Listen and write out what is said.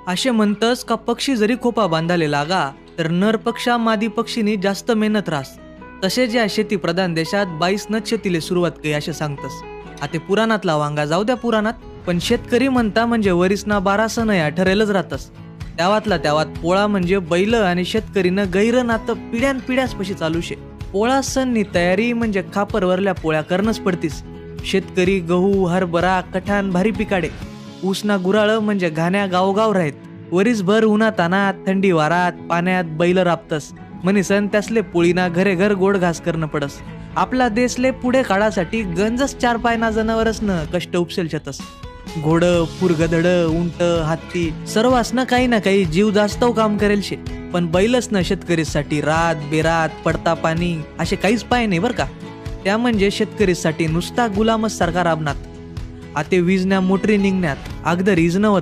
असे म्हणतस का पक्षी जरी खोपा बांधाले लागा तर नर पक्षा मादी पक्षीनी जास्त मेहनत रास. तसेच या शेती प्रधान देशात 22नच शेतीले सुरुवात केली असे सांगतस. आता पुराणातला वांगा जाऊ द्या पुराणात, पण शेतकरी म्हणता म्हणजे वरीसना 12 सण या ठरेलच राहतस. त्यावात पोळा म्हणजे बैल आणि शेतकरीनं गैर नातं पिढ्यान पिढ्यासपशी चालू शे. पोळा सणनी तयारी म्हणजे खापरवरल्या पोळ्या करणंच पडतीस. शेतकरी गहू हरभरा कठाण भारी पिकाडे. ऊसना गुराळ म्हणजे घाण्या गावगाव राहत. वरीसभर उन्हात तानात थंडी वारात पाण्यात बैल राबतस. म्हणीसन त्यासले पोळीना घरे घर गोड घास करणं पडस. आपला देशले पुढे काळासाठी गंजच 4 पायना जनावरसनं कष्ट उपसेल छतस. घोडं पुरगधड उंट हत्ती सर्वांसनं काही ना काही जीव जास्तव काम करेल शे. पण बैलच न शेतकरीसाठी रात बेरात पडता पाणी असे काहीच पाय नाही बर का. त्या म्हणजे शेतकरीसाठी नुसता गुलामच सारखा राबनात. आता वीजन्या मोटरी निघण्यात अगदर वीज नव्हत